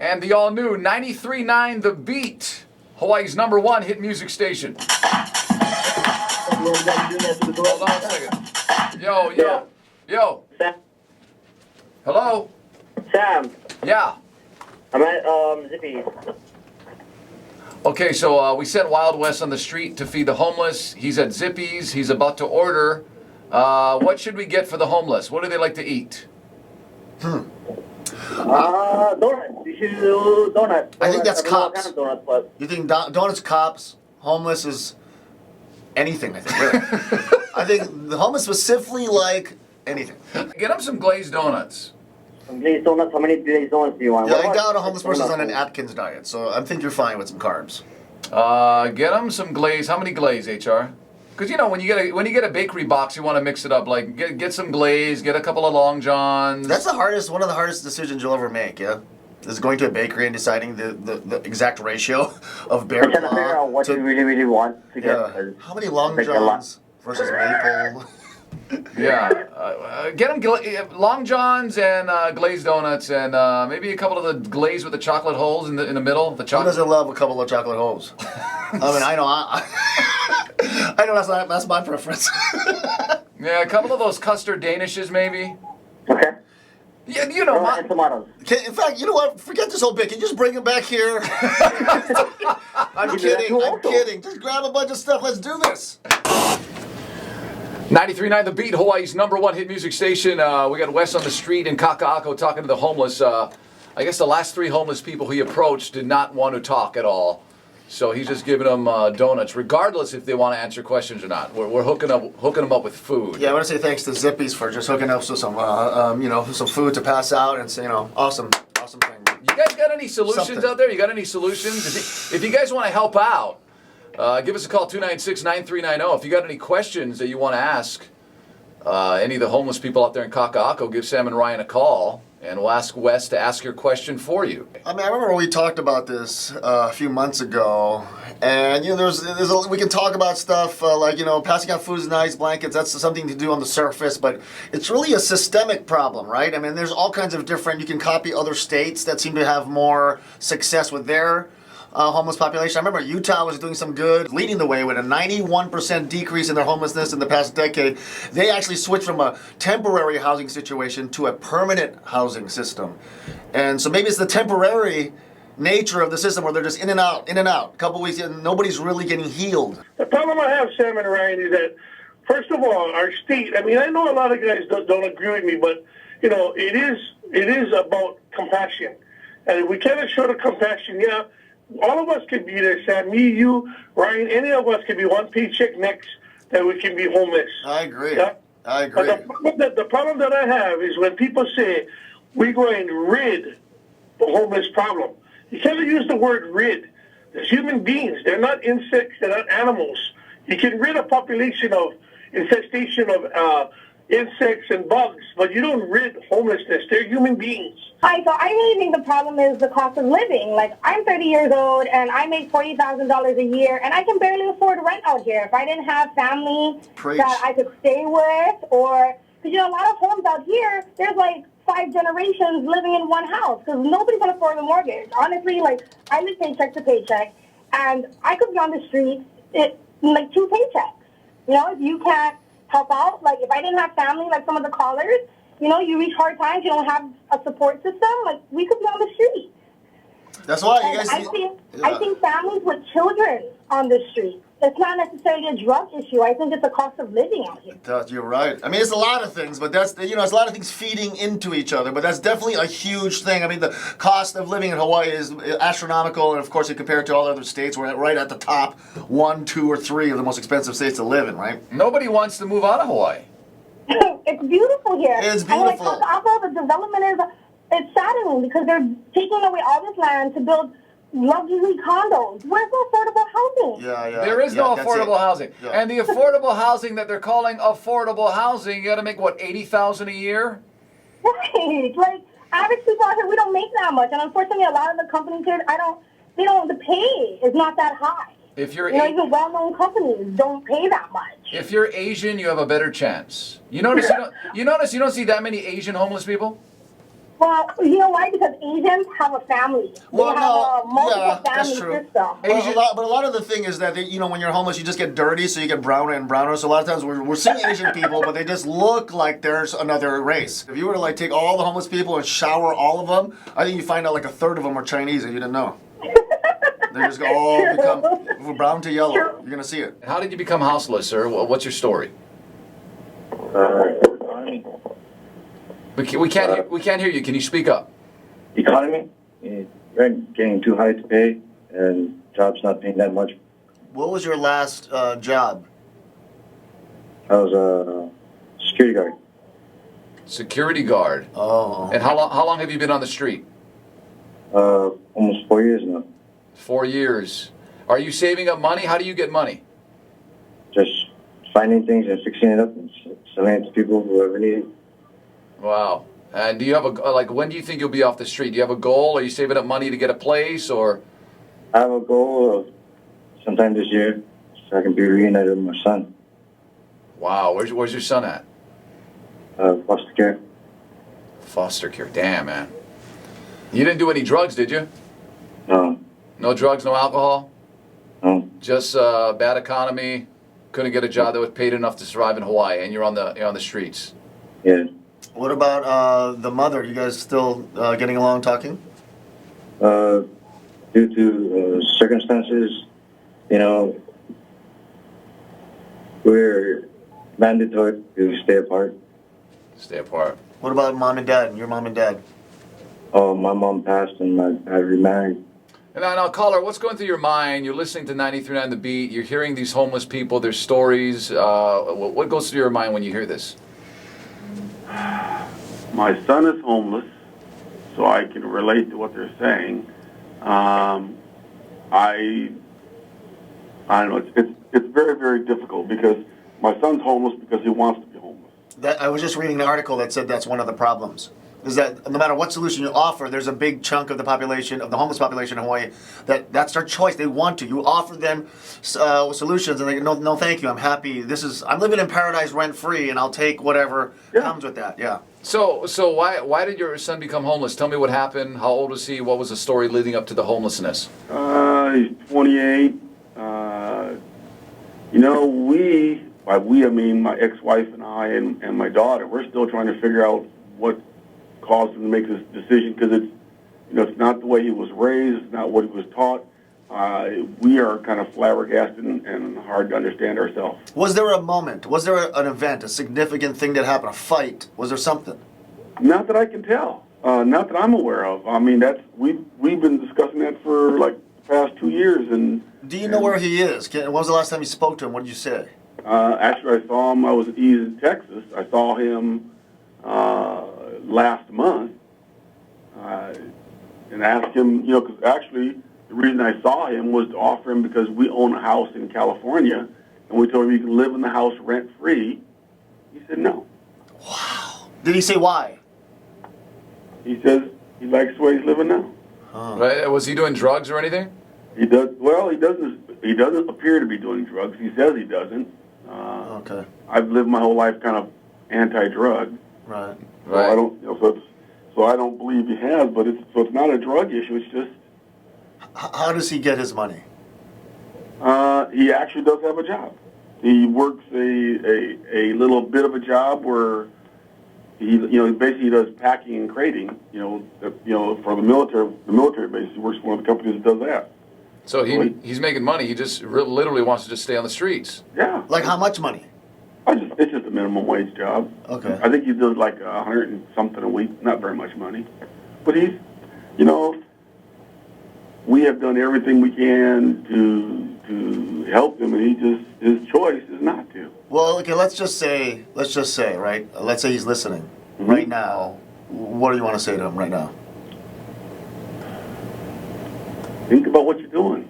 and the all-new 93.9 The Beat, Hawaii's #1 hit music station. Hold on a second. Yo. Sam. Hello? Sam. Yeah. I'm at Zippy's. Okay, so we sent Wild West on the street to feed the homeless. He's at Zippy's. He's about to order. What should we get for the homeless? What do they like to eat? Donuts. You should do donuts. I think that's Kind cops. of donuts, but You think donuts, cops, homeless is anything, I think, really. I think the homeless specifically like anything. Get him some glazed donuts. some glazed donuts. How many glazed donuts do you want? Yeah, What I about doubt a homeless person's on an donuts? Atkins diet, so I think you're fine with some carbs. Get him some glaze. How many glaze, HR? Because you know when you get a bakery box, you want to mix it up. Like get some glaze, get a couple of Long Johns. That's one of the hardest decisions you'll ever make, yeah? Is going to a bakery and deciding the exact ratio of bear I'm trying to figure out what you really, really want to get. Yeah. 'cause How many Long it's like a lot. Johns versus maple? Yeah, get them Long Johns and glazed donuts, and maybe a couple of the glaze with the chocolate holes in the middle. The Who chocolate. doesn't love a couple of chocolate holes? I mean, I know. I know that's my preference. Yeah, a couple of those custard danishes, maybe. Okay. Yeah, you know. And tomatoes. In fact, you know what? Forget this whole bit. Can you just bring him back here? I'm kidding. Just grab a bunch of stuff. Let's do this. 93.9 The Beat, Hawaii's #1 hit music station. We got Wes on the street in Kakaako talking to the homeless. I guess the last 3 homeless people he approached did not want to talk at all. So he's just giving them donuts, regardless if they want to answer questions or not. We're hooking them up with food. Yeah, I want to say thanks to Zippy's for just hooking us with some, some food to pass out, and say, awesome thing. You guys got any solutions Something. out there? You got any solutions? If you guys want to help out, give us a call, 296-9390. If you got any questions that you want to ask any of the homeless people out there in Kakaako, give Sam and Ryan a call, and we'll ask Wes to ask your question for you. I mean, I remember we talked about this a few months ago, and we can talk about stuff like passing out food is nice, blankets. That's something to do on the surface, but it's really a systemic problem, right? I mean, there's all kinds of different. You can copy other states that seem to have more success with their homeless population. I remember Utah was doing some good, leading the way with a 91% decrease in their homelessness in the past decade. They actually switched from a temporary housing situation to a permanent housing system. And so maybe it's the temporary nature of the system where they're just in and out. A couple weeks in, nobody's really getting healed. The problem I have, Sam and Ryan, is that, first of all, our state, I mean, I know a lot of guys don't agree with me, but, it is about compassion. And if we cannot show the compassion, all of us could be there, Sam. Me, you, Ryan, any of us could be one paycheck next that we can be homeless. I agree. Yeah? I agree. But the problem that I have is when people say we're going to rid the homeless problem. You cannot use the word rid. They're human beings. They're not insects. They're not animals. You can rid a population of infestation of insects and bugs, but you don't rid homelessness. They're human beings. Hi, so I really think the problem is the cost of living. Like, I'm 30 years old, and I make $40,000 a year, and I can barely afford rent out here. If I didn't have family that I could stay with, or, because, a lot of homes out here, there's, 5 generations living in one house, because nobody's going to afford the mortgage. Honestly, I live paycheck to paycheck, and I could be on the street, 2 paychecks. If you can't help out, if I didn't have family, like some of the callers, you reach hard times, you don't have a support system, we could be on the street. That's why you And guys... I think families with children on the street, it's not necessarily a drug issue. I think it's a cost of living out here. You're right. I mean, it's a lot of things, but it's a lot of things feeding into each other, but that's definitely a huge thing. I mean, the cost of living in Hawaii is astronomical, and of course, you compare it to all other states, we're right at the top 1, 2, or 3 of the most expensive states to live in, right? Nobody wants to move out of Hawaii. It's beautiful here. It's beautiful. And Kakaako, the development it's saddening because they're taking away all this land to build luxury condos. Where's the affordable housing? Yeah. There is no affordable housing. Yeah. And the affordable housing that they're calling affordable housing, you got to make, $80,000 a year? Right. Average people out here, we don't make that much. And unfortunately, a lot of the companies here, the pay is not that high. If you're even well-known companies don't pay that much. If you're Asian, you have a better chance. You notice you don't see that many Asian homeless people? Well, you know why? Because Asians have a family. Well, they have a multiple yeah, that's family true. system. But a lot of the thing is that when you're homeless, you just get dirty, so you get browner and browner. So a lot of times we're seeing Asian people, but they just look like there's another race. If you were to like take all the homeless people and shower all of them, I think you find out like a third of them are Chinese and you didn't know. They just all become from brown to yellow. You're gonna see it. How did you become houseless, sir? What's your story? We can't hear you. Can you speak up? Economy, rent getting too high to pay, and jobs not paying that much. What was your last job? I was a security guard. Security guard. Oh. And how long have you been on the street? Almost 4 years now. 4 years. Are you saving up money? How do you get money? Just finding things and fixing it up and selling it to people who ever need it. Wow. And do you have when do you think you'll be off the street? Do you have a goal? Are you saving up money to get a place, or? I have a goal of sometime this year so I can be reunited with my son. Wow. Where's your son at? Foster care. Foster care. Damn, man. You didn't do any drugs, did you? No. No drugs, no alcohol? No. Just bad economy. Couldn't get a job that was paid enough to survive in Hawaii, and you're on the streets. Yeah. What about the mother? You guys still getting along, talking? Due to circumstances, we're mandatory to stay apart. Stay apart. What about mom and dad? Your mom and dad? Oh, my mom passed and my dad remarried. And now, caller, what's going through your mind? You're listening to 93.9 The Beat. You're hearing these homeless people, their stories. What goes through your mind when you hear this? My son is homeless, so I can relate to what they're saying. I don't know. It's very, very difficult because my son's homeless because he wants to be homeless. I was just reading an article that said that's one of the problems. Is that no matter what solution you offer, there's a big chunk of the population, of the homeless population in Hawaii, that's their choice. They want to. You offer them solutions, and they go, no, thank you. I'm happy. I'm living in paradise rent free, and I'll take whatever comes with that. Yeah. So why did your son become homeless? Tell me what happened. How old was he? What was the story leading up to the homelessness? He's 28. By we, I mean my ex-wife and I and my daughter. We're still trying to figure out what caused him to make this decision because it's not the way he was raised, it's not what he was taught. We are kind of flabbergasted and hard to understand ourselves. Was there a moment? Was there an event, a significant thing that happened, a fight? Was there something? Not that I can tell. Not that I'm aware of. I mean, we've been discussing that for like the past 2 years. And do you know where he is? When was the last time you spoke to him? What did you say? Actually, I saw him. I was in East Texas. I saw him last month and asked him, because actually the reason I saw him was to offer him because we own a house in California, and we told him you can live in the house rent-free. He said no. Wow. Did he say why? He says he likes the way he's living now. Huh. Right? Was he doing drugs or anything? He does. Well, he doesn't appear to be doing drugs. He says he doesn't. Okay. I've lived my whole life kind of anti-drug. Right. So I don't. So I don't believe he has. But it's not a drug issue. It's just. How does he get his money? He actually does have a job. He works a little bit of a job where he basically does packing and crating. For the military base. He works for one of the companies that does that. So he's making money. He just literally wants to just stay on the streets. Yeah. Like how much money? It's just a minimum wage job. Okay. I think he does like 100 and something a week. Not very much money, but he's, we have done everything we can to help him, and his choice is not to. Well, okay. Let's just say, right? Let's say he's listening right now. What do you want to say to him right now? Think about what you're doing.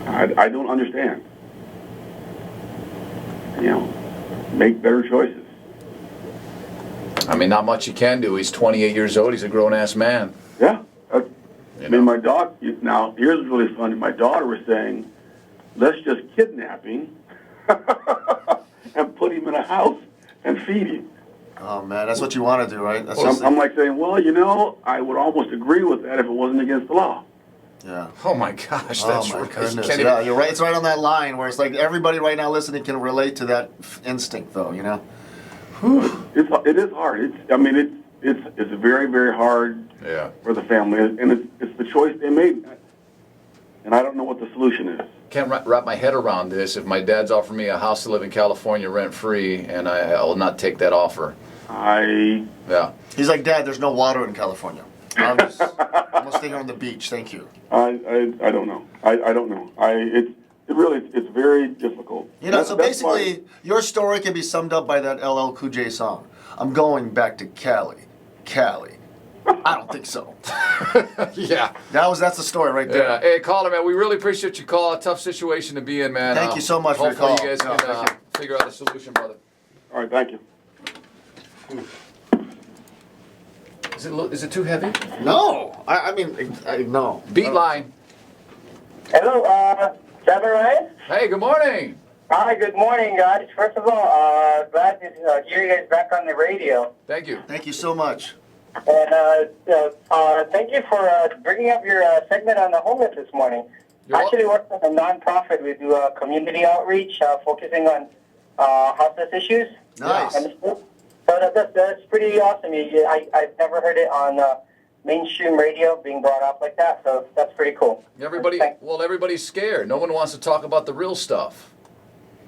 I don't understand. Make better choices. I mean, not much you can do. He's 28 years old. He's a grown-ass man. Yeah. My daughter, now, here's what's really funny. My daughter was saying, let's just kidnap him and put him in a house and feed him. Oh man, that's what you want to do, right? That's So just, I'm like saying, well, you know, I would almost agree with that if it wasn't against the law. yeah. Oh my gosh, Oh that's my right. goodness. Can't Yeah, even- you're right. It's right on that line where it's like everybody right now listening can relate to that instinct, though. You know. It is hard. It's very, very hard Yeah. for the family, and it's the choice they made, and I don't know what the solution is. Can't wrap my head around this. If my dad's offering me a house to live in California rent free, and I will not take that offer. Yeah. He's like, Dad, there's no water in California. I'm gonna stay here on the beach. Thank you. I don't know. I don't know. It's very difficult. You know, That's so why- basically, your story can be summed up by that LL Cool J song. I'm going back to Cali. I don't think so. Yeah. That's the story right there. Yeah. Hey, caller, man, we really appreciate your call. A tough situation to be in, man. Thank you so much for your hopefully call. you guys No, can thank you. figure out a solution, brother. All right, thank you. Is it too heavy? No, I mean, no. Beat line. Hello, Samurai. Hey, good morning. Hi, good morning, guys. First of all, glad to hear you guys back on the radio. Thank you. Thank you so much. And thank you for bringing up your segment on the homeless this morning. You're I actually work for a nonprofit. We do community outreach focusing on houseless issues. Nice. And so that's pretty awesome. I've never heard it on mainstream radio being brought up like that, so that's pretty cool. Everybody's scared. No one wants to talk about the real stuff.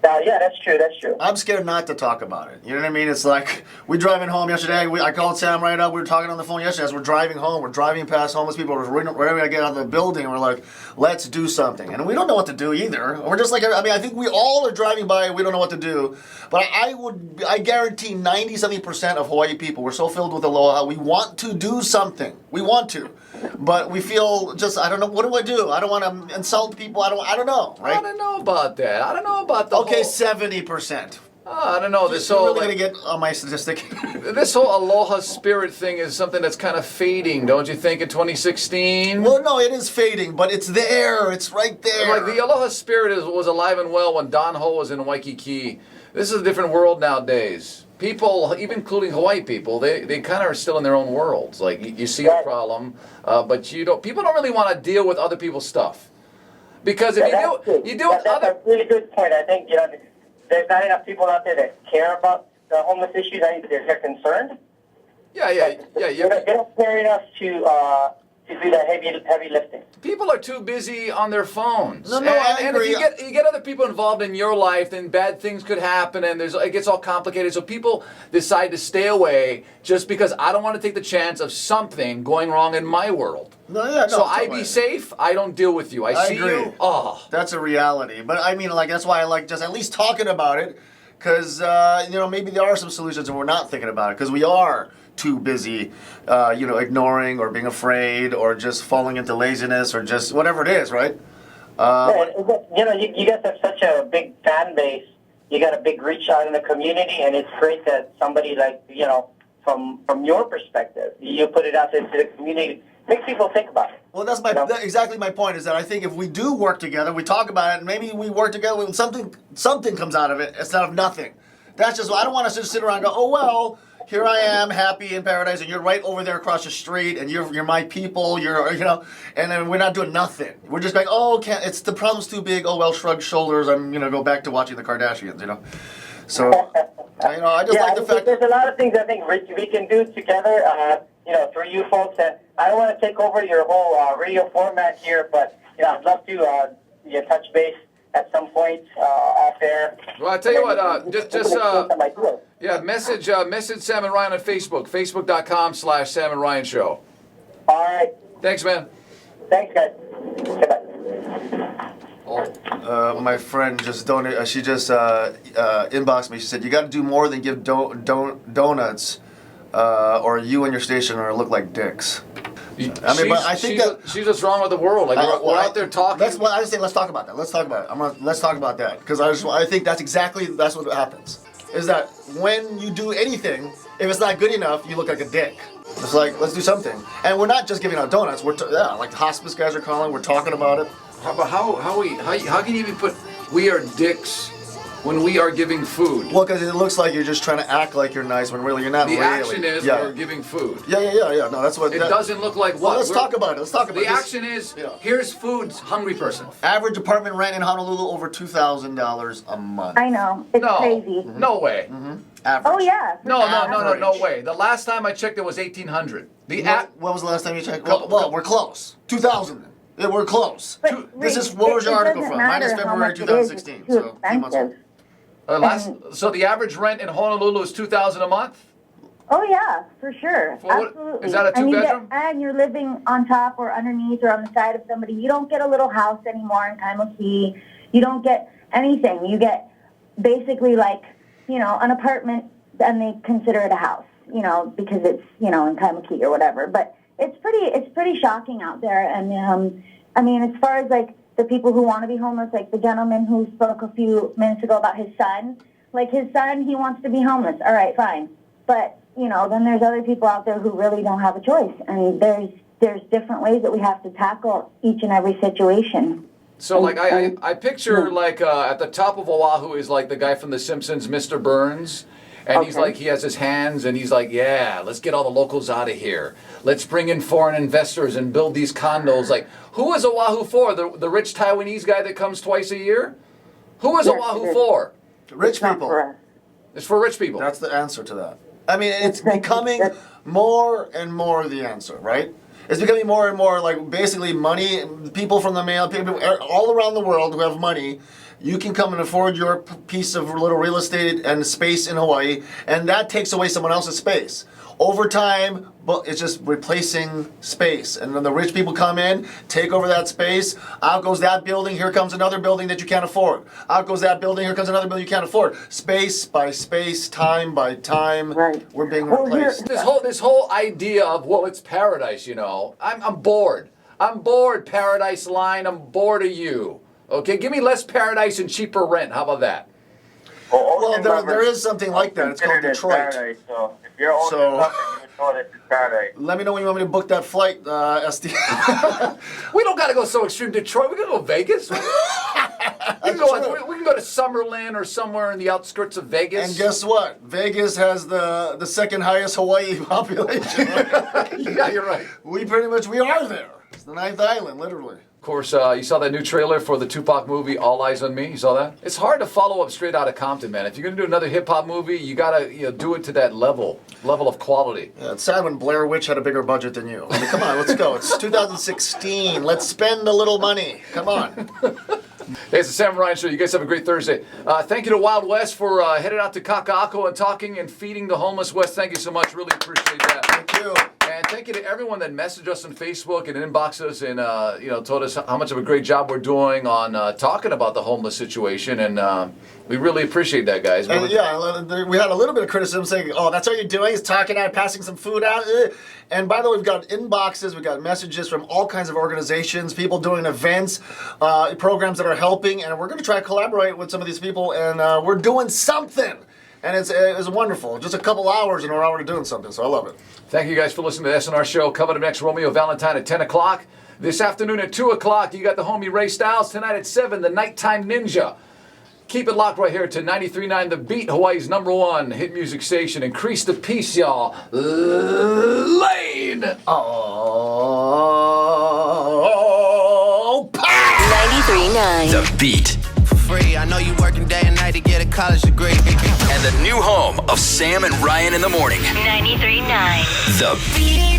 Yeah, that's true. I'm scared not to talk about it. You know what I mean? It's like, we're driving home yesterday. I called Sam right up. We were talking on the phone yesterday as we're driving home. We're driving past homeless people. We're ready to get out of the building. And we're like, let's do something. And we don't know what to do either. We're just like, I think we all are driving by and we don't know what to do. But I guarantee 90-something% of Hawaii people, we're so filled with aloha, we want to do something. We want to. But we feel just, I don't know, what do I do? I don't want to insult people. I don't know, right? I don't know about that. I don't know about the Okay, whole... 70%. I don't know. This You're whole really like, gonna get on my statistic. this whole aloha spirit thing is something that's kind of fading, don't you think? In 2016. Well, no, it is fading, but it's there. It's right there. Like the aloha spirit was alive and well when Don Ho was in Waikiki. This is a different world nowadays. People, even including Hawaii people, they kind of are still in their own worlds. Like you see the problem, but people don't really want to deal with other people's stuff. Because if you do with That's other... a really good point. I think, there's not enough people out there that care about the homeless issues. I think they're concerned. Yeah. They don't care enough to do that heavy lifting. People are too busy on their phones. No, and I agree. if you get other people involved in your life, then bad things could happen, and it gets all complicated. So people decide to stay away just because I don't want to take the chance of something going wrong in my world. So I be safe. I don't deal with you. I see agree. you. Oh, That's a reality. But I mean, like, that's why I like just at least talking about it, because maybe there are some solutions and we're not thinking about it because we are too busy, ignoring or being afraid or just falling into laziness or just whatever it is, right? You guys have such a big fan base. You got a big reach out in the community, and it's great that somebody like, from your perspective, you put it out there to the community. Makes people think about it. Well, that's exactly my point. Is that I think if we do work together, we talk about it, and maybe we work together, and something comes out of it instead of nothing. That's just I don't want to just sit around and go, oh well, here I am, happy in paradise, and you're right over there across the street, and you're my people, and then we're not doing nothing. We're just like, oh, it's the problem's too big. Oh well, shrug shoulders. I'm go back to watching the Kardashians. So I just like the fact there's a lot of things I think we can do together. Through you folks, and I don't want to take over your whole radio format here, but I'd love to touch base at some point off air. well, I tell you what, message Sam and Ryan on Facebook, facebook.com/Sam and Ryan Show. All right. Thanks, man. Thanks, guys. Goodbye. my friend just donated. She just inboxed me. She said, "You got to do more than give donuts, or you and your station are look like dicks." But I think she's what's wrong with the world. Like we're out there talking. That's what I just say. Let's talk about that. Let's talk about it. Let's talk about that because I think that's what happens. Is that when you do anything, if it's not good enough, you look like a dick. It's like let's do something, and we're not just giving out donuts. Like the hospice guys are calling. We're talking about it. How can you even put "we are dicks" when we are giving food? Well, because it looks like you're just trying to act like you're nice when really you're not. The really. action is we're giving food. Yeah. No, that's what. It doesn't look like what? Well, let's talk about it. The action is here's food, hungry person. Average apartment rent in Honolulu over $2,000 a month. I know. It's crazy. No way. Average. Oh, yeah. No way. The last time I checked, it was 1,800. What was the last time you checked? Well, we're close. 2,000. Yeah, we're close. But, What was your article from? Mine is February 2016. So 3 months old. So the average rent in Honolulu is $2,000 a month? Oh, yeah, for sure. Absolutely. Is that a two-bedroom? And you're living on top or underneath or on the side of somebody. You don't get a little house anymore in Kaimoki. You don't get anything. You get basically like, an apartment, and they consider it a house, because it's, in Kaimoki or whatever. But it's pretty shocking out there. And, as far as, like, the people who want to be homeless, like the gentleman who spoke a few minutes ago about his son, he wants to be homeless. All right, fine. But, then there's other people out there who really don't have a choice. And there's different ways that we have to tackle each and every situation. So, like, I picture, like, at the top of Oahu is, like, the guy from The Simpsons, Mr. Burns. And he's like, he has his hands, and he's like, yeah, let's get all the locals out of here. Let's bring in foreign investors and build these condos. Like, who is Oahu for? The rich Taiwanese guy that comes twice a year? Who is Oahu for? Rich people. It's for rich people. That's the answer to that. It's becoming more and more the answer, right? It's becoming more and more like basically money. People from the mail, people all around the world who have money, you can come and afford your piece of little real estate and space in Hawaii, and that takes away someone else's space. Over time, but it's just replacing space. And then the rich people come in, take over that space. Out goes that building, here comes another building that you can't afford. Out goes that building, here comes another building you can't afford. Space by space, time by time, we're being replaced. This whole idea of, well, it's paradise, I'm bored. I'm bored, Paradise Line. I'm bored of you. Okay, give me less paradise and cheaper rent. How about that? Well, there is something like that. It's called Detroit. Paradise, so if you're old enough, you would know that it's paradise. Let me know when you want me to book that flight, SD. We don't got to go so extreme. Detroit. We can go Vegas. We can go to Summerlin or somewhere in the outskirts of Vegas. And guess what? Vegas has the second highest Hawaii population. Right? Yeah, you're right. We are there. It's the 9th island, literally. Of course, you saw that new trailer for the Tupac movie, All Eyes on Me. You saw that? It's hard to follow up Straight Outta Compton, man. If you're gonna do another hip hop movie, you gotta do it to that level of quality. Yeah, it's sad when Blair Witch had a bigger budget than you. Come on, let's go. It's 2016. Let's spend a little money. Come on. Hey, it's the Sam Ryan Show. You guys have a great Thursday. Thank you to Wild West for heading out to Kakaako and talking and feeding the homeless West. Thank you so much. Really appreciate that. Thank you. And thank you to everyone that messaged us on Facebook and inboxed us and told us how much of a great job we're doing on talking about the homeless situation. And we really appreciate that, guys. And we had a little bit of criticism saying, "Oh, that's all you're doing is talking out, passing some food out." And by the way, we've got inboxes, we've got messages from all kinds of organizations, people doing events, programs that are helping, and we're going to try to collaborate with some of these people, and we're doing something. And it's wonderful. Just a couple hours and we're already doing something, so I love it. Thank you guys for listening to the SNR Show. Coming up next, Romeo Valentine at 10 o'clock. This afternoon at 2 o'clock, you got the homie Ray Styles. Tonight at 7, the Nighttime Ninja. Keep it locked right here to 93.9 The Beat, Hawaii's #1 hit music station. Increase the peace, y'all. Lane! Oh, pow! 93.9 The Beat. Free. I know you working day and night to get a college degree. And the new home of Sam and Ryan in the morning. 93.9 The Beat.